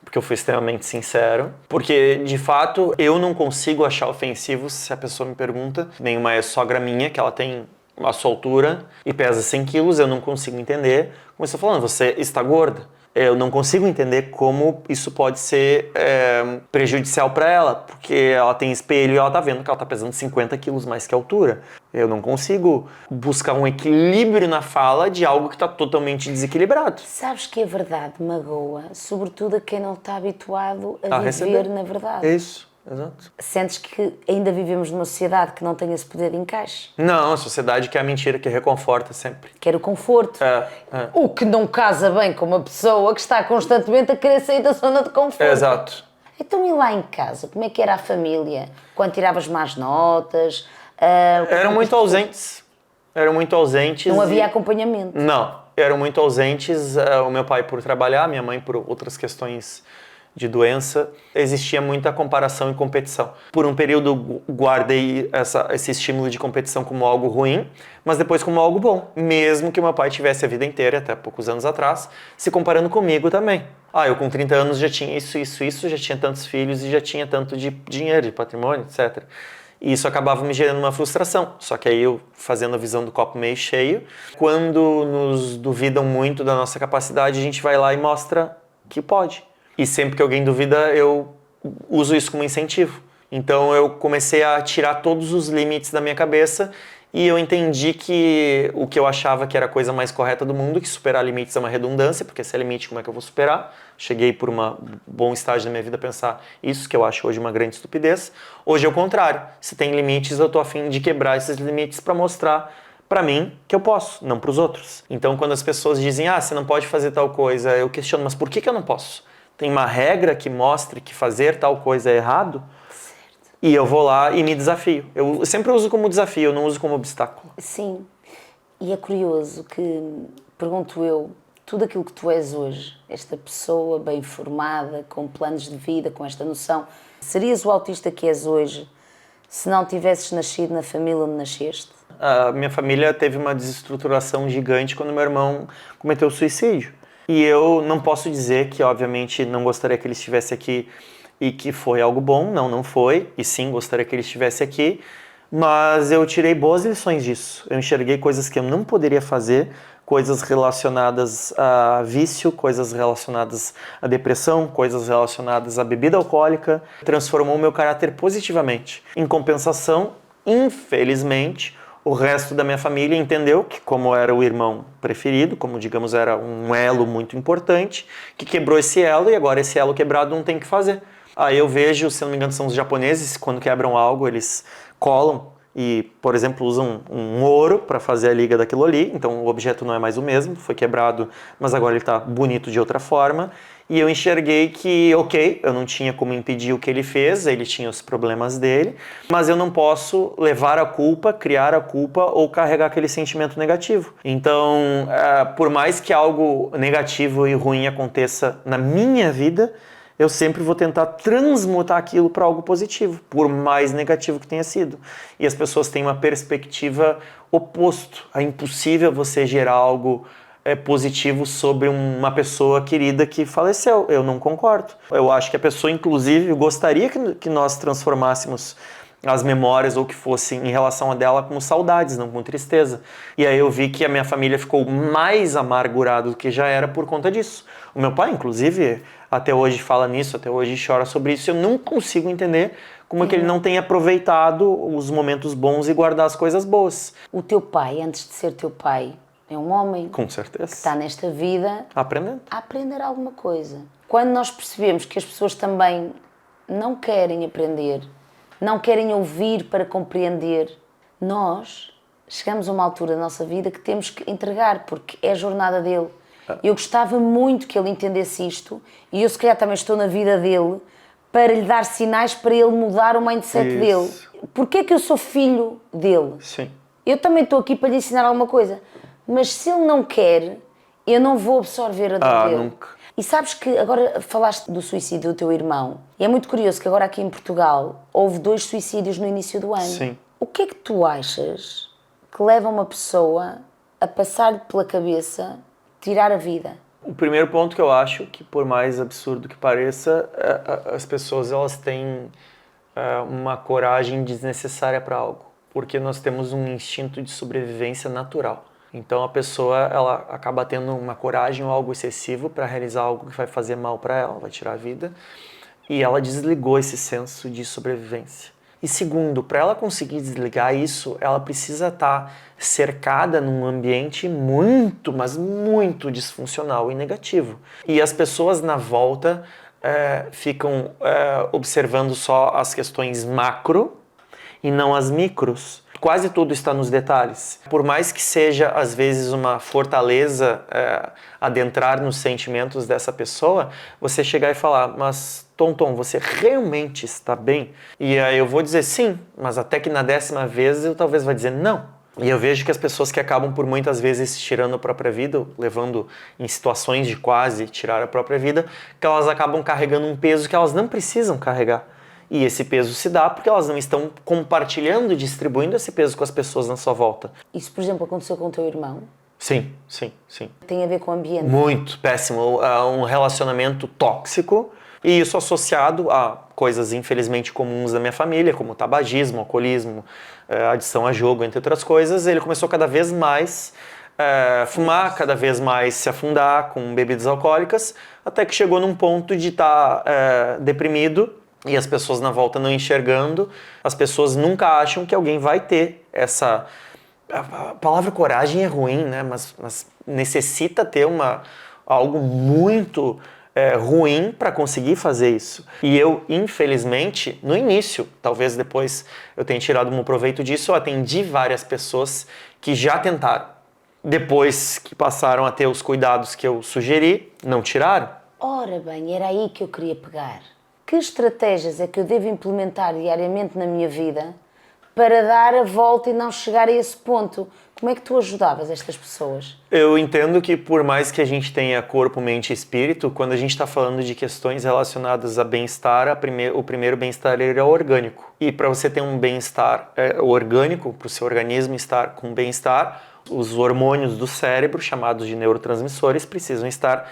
Porque eu fui extremamente sincero. Porque, de fato, eu não consigo achar ofensivo se a pessoa me pergunta. Nenhuma é sogra minha, que ela tem a sua altura e pesa 100 quilos, eu não consigo entender. Começou falando, você está gorda. Eu não consigo entender como isso pode ser prejudicial para ela, porque ela tem espelho e ela tá vendo que ela tá pesando 50 quilos mais que a altura. Eu não consigo buscar um equilíbrio na fala de algo que está totalmente desequilibrado. Sabes que a verdade magoa, sobretudo a quem não está habituado a viver receber. na verdade. Isso, exato. Sentes que ainda vivemos numa sociedade que não tem esse poder de encaixe? Não, a sociedade quer a mentira, que reconforta sempre. Quer o conforto. É. O que não casa bem com uma pessoa que está constantemente a querer sair da zona de conforto. Exato. Então, e lá em casa, como é que era a família? Quando tiravas más notas? Eram muito ausentes. Eram muito ausentes. Não havia acompanhamento. Não, eram muito ausentes. O meu pai por trabalhar, minha mãe por outras questões de doença. Existia muita comparação e competição. Por um período guardei esse estímulo de competição como algo ruim, mas depois como algo bom. Mesmo que o meu pai tivesse a vida inteira, até poucos anos atrás, se comparando comigo também. Eu com 30 anos já tinha isso, já tinha tantos filhos e já tinha tanto de dinheiro, de patrimônio, etc. E isso acabava me gerando uma frustração. Só que aí eu, fazendo a visão do copo meio cheio, quando nos duvidam muito da nossa capacidade, a gente vai lá e mostra que pode. E sempre que alguém duvida, eu uso isso como incentivo. Então eu comecei a tirar todos os limites da minha cabeça e eu entendi que o que eu achava que era a coisa mais correta do mundo, que superar limites é uma redundância, porque se é limite, como é que eu vou superar? Cheguei por um bom estágio da minha vida a pensar isso, que eu acho hoje uma grande estupidez. Hoje é o contrário. Se tem limites, eu tô a fim de quebrar esses limites para mostrar para mim que eu posso, não para os outros. Então quando as pessoas dizem, você não pode fazer tal coisa, eu questiono, mas por que eu não posso? Tem uma regra que mostre que fazer tal coisa é errado? E eu vou lá e me desafio. Eu sempre uso como desafio, eu não uso como obstáculo. Sim. E é curioso que, pergunto eu, tudo aquilo que tu és hoje, esta pessoa bem formada, com planos de vida, com esta noção, serias o autista que és hoje se não tivesses nascido na família onde nasceste? A minha família teve uma desestruturação gigante quando meu irmão cometeu suicídio. E eu não posso dizer que, obviamente, não gostaria que ele estivesse aqui e que foi algo bom. Não foi. E sim, gostaria que ele estivesse aqui. Mas eu tirei boas lições disso. Eu enxerguei coisas que eu não poderia fazer, coisas relacionadas a vício, coisas relacionadas à depressão, coisas relacionadas à bebida alcoólica. Transformou o meu caráter positivamente. Em compensação, infelizmente, o resto da minha família entendeu que, como era o irmão preferido, como, digamos, era um elo muito importante, que quebrou esse elo e agora esse elo quebrado não tem o que fazer. Aí eu vejo, se não me engano, são os japoneses, quando quebram algo, eles colam e, por exemplo, usam um ouro para fazer a liga daquilo ali. Então o objeto não é mais o mesmo, foi quebrado, mas agora ele está bonito de outra forma. E eu enxerguei que, ok, eu não tinha como impedir o que ele fez, ele tinha os problemas dele, mas eu não posso levar a culpa, criar a culpa ou carregar aquele sentimento negativo. Então, por mais que algo negativo e ruim aconteça na minha vida, eu sempre vou tentar transmutar aquilo para algo positivo, por mais negativo que tenha sido. E as pessoas têm uma perspectiva oposta. É impossível você gerar algo positivo sobre uma pessoa querida que faleceu. Eu não concordo. Eu acho que a pessoa, inclusive, gostaria que nós transformássemos as memórias ou que fosse em relação a dela como saudades, não com tristeza. E aí eu vi que a minha família ficou mais amargurada do que já era por conta disso. O meu pai, inclusive, até hoje fala nisso, até hoje chora sobre isso. Eu não consigo entender como é que ele não tem aproveitado os momentos bons e guardar as coisas boas. O teu pai, antes de ser teu pai, é um homem Com certeza. que está nesta vida Aprendendo. a aprender alguma coisa. Quando nós percebemos que as pessoas também não querem aprender, não querem ouvir para compreender, nós chegamos a uma altura da nossa vida que temos que entregar, porque é a jornada dele. Eu gostava muito que ele entendesse isto e eu se calhar também estou na vida dele para lhe dar sinais para ele mudar o mindset dele. Porquê é que eu sou filho dele? Sim. Eu também estou aqui para lhe ensinar alguma coisa. Mas se ele não quer, eu não vou absorver a dor dele. Nunca. E sabes que agora falaste do suicídio do teu irmão. E é muito curioso que agora aqui em Portugal houve 2 suicídios no início do ano. Sim. O que é que tu achas que leva uma pessoa a passar-lhe pela cabeça tirar a vida? O primeiro ponto que eu acho, que por mais absurdo que pareça, as pessoas elas têm uma coragem desnecessária para algo. Porque nós temos um instinto de sobrevivência natural. Então a pessoa ela acaba tendo uma coragem ou algo excessivo para realizar algo que vai fazer mal para ela, vai tirar a vida, e ela desligou esse senso de sobrevivência. E segundo, para ela conseguir desligar isso, ela precisa estar cercada num ambiente muito, mas muito disfuncional e negativo. E as pessoas na volta ficam observando só as questões macro e não as micros. Quase tudo está nos detalhes. Por mais que seja, às vezes, uma fortaleza adentrar nos sentimentos dessa pessoa, você chegar e falar, mas Tonton, você realmente está bem? E aí eu vou dizer sim, mas até que na 10ª vez eu talvez vá dizer não. E eu vejo que as pessoas que acabam por muitas vezes tirando a própria vida, levando em situações de quase tirar a própria vida, que elas acabam carregando um peso que elas não precisam carregar. E esse peso se dá porque elas não estão compartilhando e distribuindo esse peso com as pessoas na sua volta. Isso, por exemplo, aconteceu com o teu irmão? Sim. Tem a ver com o ambiente? Muito péssimo. Um relacionamento tóxico e isso associado a coisas infelizmente comuns da minha família, como tabagismo, alcoolismo, adição a jogo, entre outras coisas. Ele começou cada vez mais fumar, cada vez mais se afundar com bebidas alcoólicas, até que chegou num ponto de estar deprimido. E as pessoas na volta não enxergando, as pessoas nunca acham que alguém vai ter essa... A palavra coragem é ruim, né? Mas necessita ter algo muito ruim para conseguir fazer isso. E eu, infelizmente, no início, talvez depois eu tenha tirado um proveito disso, eu atendi várias pessoas que já tentaram. Depois que passaram a ter os cuidados que eu sugeri, não tiraram. Ora bem, era aí que eu queria pegar. Que estratégias é que eu devo implementar diariamente na minha vida para dar a volta e não chegar a esse ponto? Como é que tu ajudavas estas pessoas? Eu entendo que por mais que a gente tenha corpo, mente e espírito, quando a gente está falando de questões relacionadas a bem-estar, o primeiro bem-estar ele é orgânico. E para você ter um bem-estar orgânico, para o seu organismo estar com bem-estar, os hormônios do cérebro, chamados de neurotransmissores, precisam estar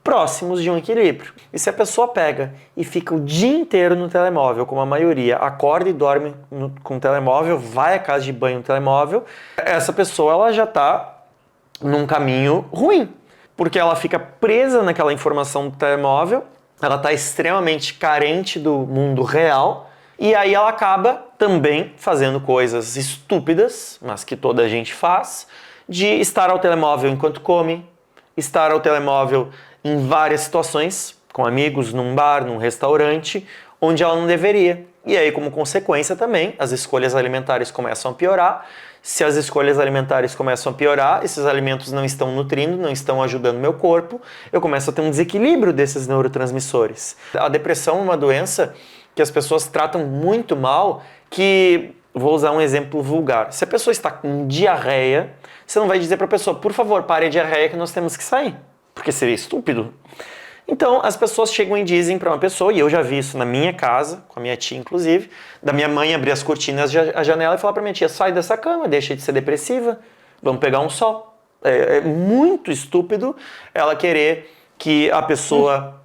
próximos de um equilíbrio. E se a pessoa pega e fica o dia inteiro no telemóvel, como a maioria, acorda e dorme com o telemóvel, vai à casa de banho no telemóvel, essa pessoa ela já está num caminho ruim, porque ela fica presa naquela informação do telemóvel, ela está extremamente carente do mundo real, e aí ela acaba também fazendo coisas estúpidas, mas que toda a gente faz, de estar ao telemóvel enquanto come, estar ao telemóvel em várias situações, com amigos, num bar, num restaurante, onde ela não deveria. E aí, como consequência também, as escolhas alimentares começam a piorar. Se as escolhas alimentares começam a piorar, esses alimentos não estão nutrindo, não estão ajudando o meu corpo, eu começo a ter um desequilíbrio desses neurotransmissores. A depressão é uma doença que as pessoas tratam muito mal, que, vou usar um exemplo vulgar, se a pessoa está com diarreia, você não vai dizer para a pessoa, por favor, pare a diarreia que nós temos que sair. Porque seria estúpido. Então, as pessoas chegam e dizem para uma pessoa, e eu já vi isso na minha casa, com a minha tia inclusive, da minha mãe abrir as cortinas, a janela e falar para minha tia, sai dessa cama, deixa de ser depressiva, vamos pegar um sol. É muito estúpido ela querer que a pessoa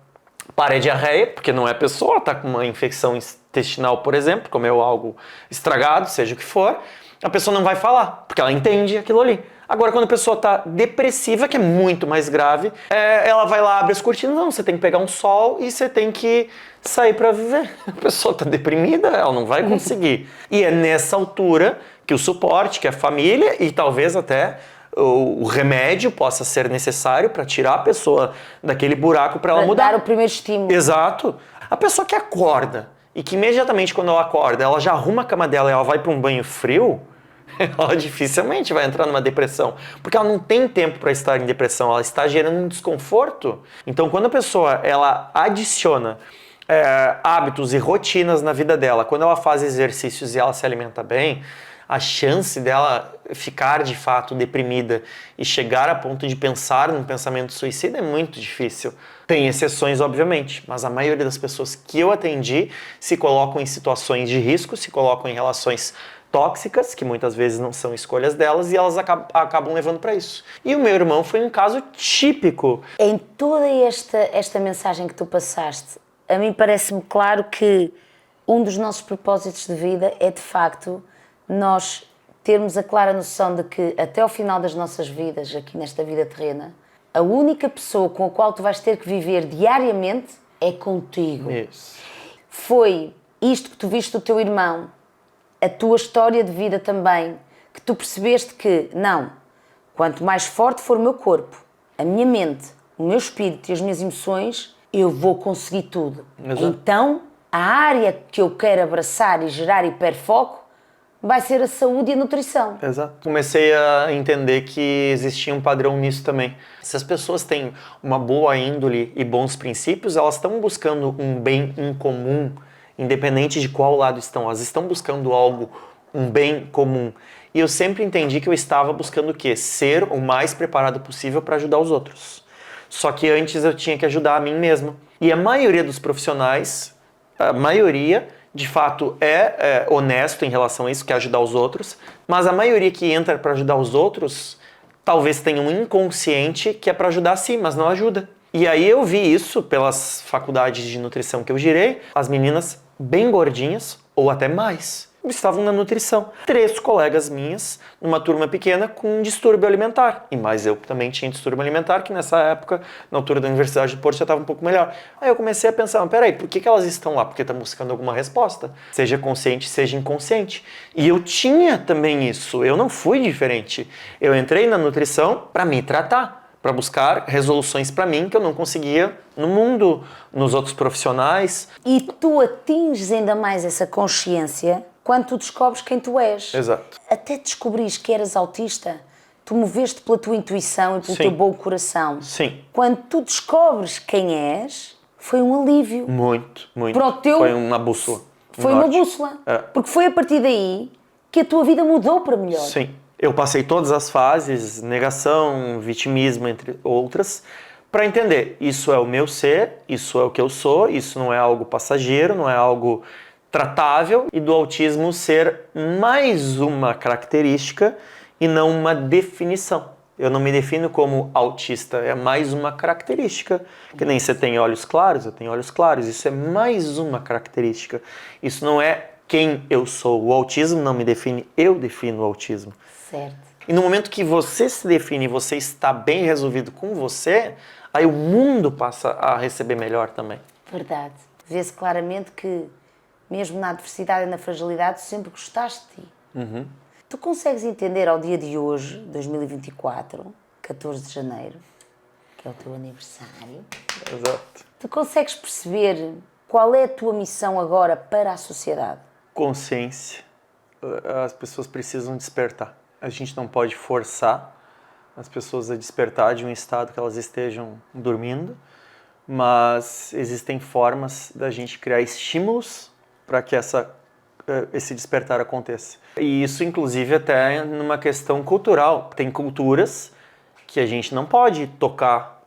pare a diarreia, porque não é a pessoa, está com uma infecção intestinal, por exemplo, comeu algo estragado, seja o que for, a pessoa não vai falar, porque ela entende aquilo ali. Agora, quando a pessoa está depressiva, que é muito mais grave, ela vai lá, abre as cortinas, não, você tem que pegar um sol e você tem que sair para viver. A pessoa está deprimida, ela não vai conseguir. E é nessa altura que o suporte, que a família e talvez até o remédio possa ser necessário para tirar a pessoa daquele buraco para ela mudar. Dar o primeiro estímulo. Exato. A pessoa que acorda e que imediatamente quando ela acorda, ela já arruma a cama dela e ela vai para um banho frio, ela dificilmente vai entrar numa depressão, porque ela não tem tempo para estar em depressão, ela está gerando um desconforto. Então, quando a pessoa ela adiciona hábitos e rotinas na vida dela, quando ela faz exercícios e ela se alimenta bem, a chance dela ficar de fato deprimida e chegar a ponto de pensar num pensamento suicida é muito difícil. Tem exceções, obviamente, mas a maioria das pessoas que eu atendi se colocam em situações de risco, se colocam em relações tóxicas, que muitas vezes não são escolhas delas, e elas acabam levando para isso. E o meu irmão foi um caso típico. Em toda esta mensagem que tu passaste, a mim parece-me claro que um dos nossos propósitos de vida é, de facto, nós termos a clara noção de que até ao final das nossas vidas, aqui nesta vida terrena, a única pessoa com a qual tu vais ter que viver diariamente é contigo. Isso. Foi isto que tu viste do teu irmão, a tua história de vida também, que tu percebeste que, não, quanto mais forte for o meu corpo, a minha mente, o meu espírito e as minhas emoções, eu vou conseguir tudo. Exato. Então, a área que eu quero abraçar e gerar hiperfoco vai ser a saúde e a nutrição. Exato. Comecei a entender que existia um padrão nisso também. Se as pessoas têm uma boa índole e bons princípios, elas estão buscando um bem em comum, independente de qual lado estão. Elas estão buscando algo, um bem comum. E eu sempre entendi que eu estava buscando o quê? Ser o mais preparado possível para ajudar os outros. Só que antes eu tinha que ajudar a mim mesmo. E a maioria dos profissionais, a maioria, de fato, é honesto em relação a isso, quer ajudar os outros, mas a maioria que entra para ajudar os outros, talvez tenha um inconsciente que é para ajudar sim, mas não ajuda. E aí eu vi isso pelas faculdades de nutrição que eu girei, as meninas bem gordinhas, ou até mais, estavam na nutrição. 3 colegas minhas, numa turma pequena, com um distúrbio alimentar. E mais eu também tinha distúrbio alimentar, que nessa época, na altura da Universidade de Porto, já estava um pouco melhor. Aí eu comecei a pensar, mas peraí, por que elas estão lá? Porque estão buscando alguma resposta. Seja consciente, seja inconsciente. E eu tinha também isso, eu não fui diferente. Eu entrei na nutrição para me tratar, para buscar resoluções para mim que eu não conseguia no mundo, nos outros profissionais. E tu atinges ainda mais essa consciência quando tu descobres quem tu és. Exato. Até descobrires que eras autista, tu moveste pela tua intuição e pelo Sim. teu bom coração. Sim. Quando tu descobres quem és, foi um alívio. Muito, muito. Para o teu... Foi uma bússola. Foi uma bússola. É. Porque foi a partir daí que a tua vida mudou para melhor. Sim. Eu passei todas as fases, negação, vitimismo, entre outras, para entender, isso é o meu ser, isso é o que eu sou, isso não é algo passageiro, não é algo tratável, e do autismo ser mais uma característica e não uma definição. Eu não me defino como autista, é mais uma característica. Que nem você tem olhos claros, eu tenho olhos claros, isso é mais uma característica. Isso não é quem eu sou. O autismo não me define, eu defino o autismo. Certo. E no momento que você se define e você está bem resolvido com você, aí o mundo passa a receber melhor também. Verdade. Vê-se claramente que, mesmo na adversidade e na fragilidade, tu sempre gostaste de ti. Uhum. Tu consegues entender ao dia de hoje, 2024, 14 de janeiro, que é o teu aniversário, Exato. tu consegues perceber qual é a tua missão agora para a sociedade? Consciência. As pessoas precisam despertar. A gente não pode forçar as pessoas a despertar de um estado que elas estejam dormindo, mas existem formas da gente criar estímulos para que esse despertar aconteça. E isso, inclusive, até numa questão cultural. Tem culturas que a gente não pode tocar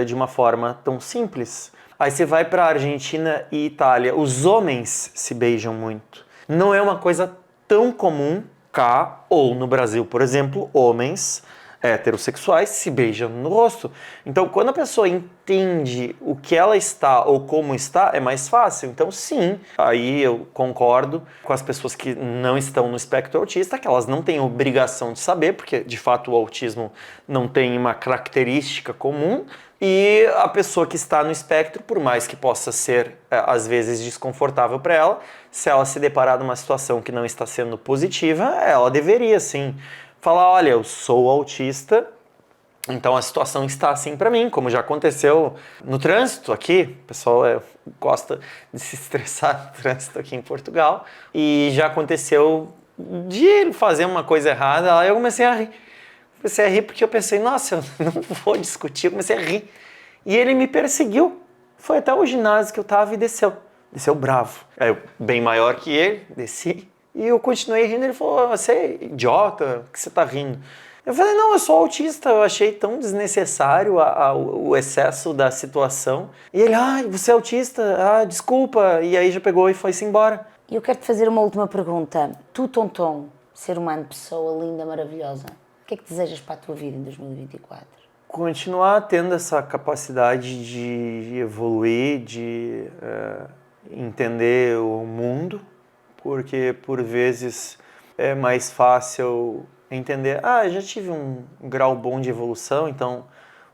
de uma forma tão simples. Aí você vai para a Argentina e Itália, os homens se beijam muito. Não é uma coisa tão comum cá ou no Brasil, por exemplo, homens heterossexuais se beijam no rosto. Então, quando a pessoa entende o que ela está ou como está, é mais fácil. Então, sim, aí eu concordo com as pessoas que não estão no espectro autista, que elas não têm obrigação de saber, porque, de fato, o autismo não tem uma característica comum. E a pessoa que está no espectro, por mais que possa ser, às vezes, desconfortável para ela, se ela se deparar numa situação que não está sendo positiva, ela deveria, sim, falar, olha, eu sou autista, então a situação está assim para mim, como já aconteceu no trânsito aqui. O pessoal gosta de se estressar no trânsito aqui em Portugal. E já aconteceu de ele fazer uma coisa errada, aí eu comecei a rir. Comecei a rir porque eu pensei, nossa, eu não vou discutir, eu comecei a rir. E ele me perseguiu, foi até o ginásio que eu tava e desceu. Desceu bravo. Aí eu, bem maior que ele, desci. E eu continuei rindo, ele falou, você é idiota, por que você tá rindo? Eu falei, não, eu sou autista, eu achei tão desnecessário o excesso da situação. E ele, você é autista? Desculpa. E aí já pegou e foi-se embora. E eu quero te fazer uma última pergunta. Tu, Tonton, ser humano, pessoa linda, maravilhosa, o que é que desejas para a tua vida em 2024? Continuar tendo essa capacidade de evoluir, de entender o mundo, porque por vezes é mais fácil entender, já tive um grau bom de evolução, então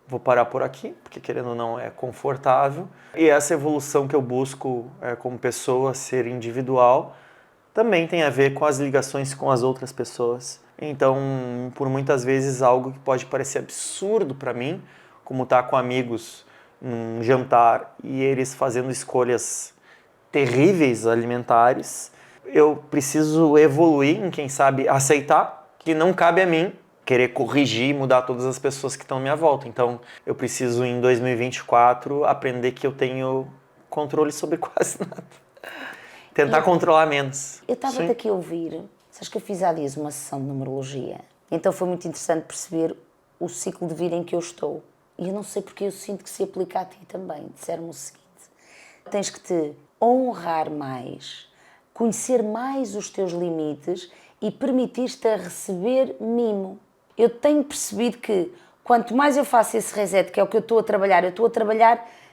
vou parar por aqui, porque querendo ou não é confortável. E essa evolução que eu busco como pessoa, ser individual, também tem a ver com as ligações com as outras pessoas. Então, por muitas vezes, algo que pode parecer absurdo para mim, como estar com amigos num jantar e eles fazendo escolhas terríveis alimentares, eu preciso evoluir em, quem sabe, aceitar que não cabe a mim querer corrigir e mudar todas as pessoas que estão à minha volta. Então, eu preciso, em 2024, aprender que eu tenho controle sobre quase nada. Tentar controlar menos. Eu estava-te aqui a ouvir, sabes que eu fiz há dias uma sessão de numerologia, então foi muito interessante perceber o ciclo de vida em que eu estou. E eu não sei porque eu sinto que se aplica a ti também. Disseram-me o seguinte: tens que te honrar mais, conhecer mais os teus limites e permitir-te a receber mimo. Eu tenho percebido que quanto mais eu faço esse reset, que é o que eu estou a trabalhar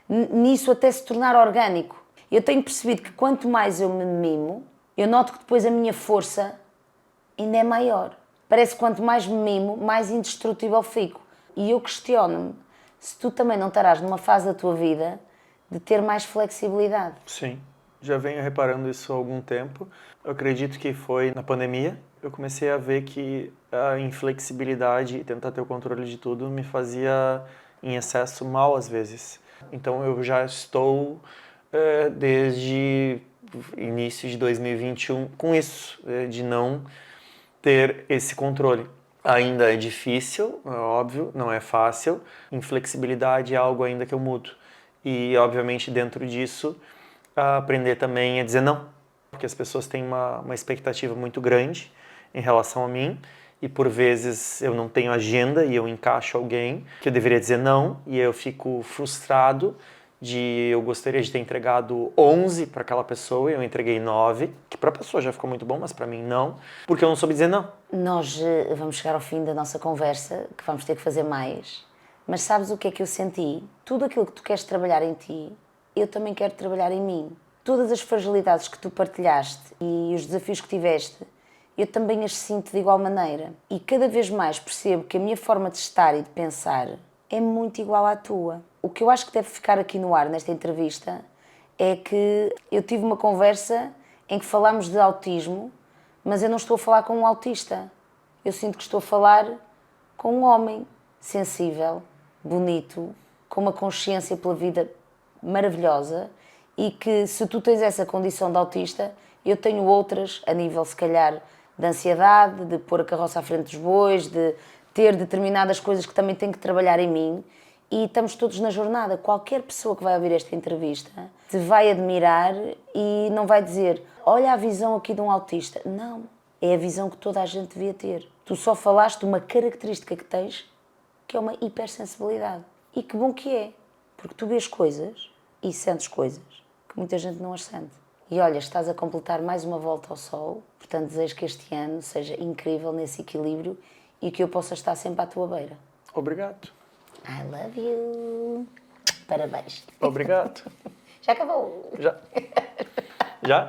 nisso até se tornar orgânico. Eu tenho percebido que quanto mais eu me mimo, eu noto que depois a minha força ainda é maior. Parece que quanto mais me mimo, mais indestrutível fico. E eu questiono-me se tu também não estarás numa fase da tua vida de ter mais flexibilidade. Sim, já venho reparando isso há algum tempo. Eu acredito que foi na pandemia. Eu comecei a ver que a inflexibilidade e tentar ter o controle de tudo me fazia em excesso mal às vezes. Então eu já estou desde início de 2021 com isso, de não ter esse controle. Ainda é difícil, é óbvio, não é fácil. Inflexibilidade é algo ainda que eu mudo. E, obviamente, dentro disso, aprender também a dizer não. Porque as pessoas têm uma expectativa muito grande em relação a mim. E, por vezes, eu não tenho agenda e eu encaixo alguém que eu deveria dizer não. E eu fico frustrado eu gostaria de ter entregado 11 para aquela pessoa e eu entreguei 9, que para a pessoa já ficou muito bom, mas para mim não, porque eu não soube dizer não. Nós vamos chegar ao fim da nossa conversa, que vamos ter que fazer mais, mas sabes o que é que eu senti? Tudo aquilo que tu queres trabalhar em ti, eu também quero trabalhar em mim. Todas as fragilidades que tu partilhaste e os desafios que tiveste, eu também as sinto de igual maneira. E cada vez mais percebo que a minha forma de estar e de pensar é muito igual à tua. O que eu acho que deve ficar aqui no ar nesta entrevista é que eu tive uma conversa em que falámos de autismo, mas eu não estou a falar com um autista. Eu sinto que estou a falar com um homem sensível, bonito, com uma consciência pela vida maravilhosa e que, se tu tens essa condição de autista, eu tenho outras a nível, se calhar, de ansiedade, de pôr a carroça à frente dos bois, de ter determinadas coisas que também tenho que trabalhar em mim. E estamos todos na jornada. Qualquer pessoa que vai ouvir esta entrevista te vai admirar e não vai dizer: olha a visão aqui de um autista. Não, é a visão que toda a gente devia ter. Tu só falaste de uma característica que tens, que é uma hipersensibilidade. E que bom que é, porque tu vês coisas e sentes coisas que muita gente não as sente. E olha, estás a completar mais uma volta ao sol, portanto desejo que este ano seja incrível nesse equilíbrio e que eu possa estar sempre à tua beira. Obrigado. I love you. Parabéns. Obrigado. Já acabou. Já? Já?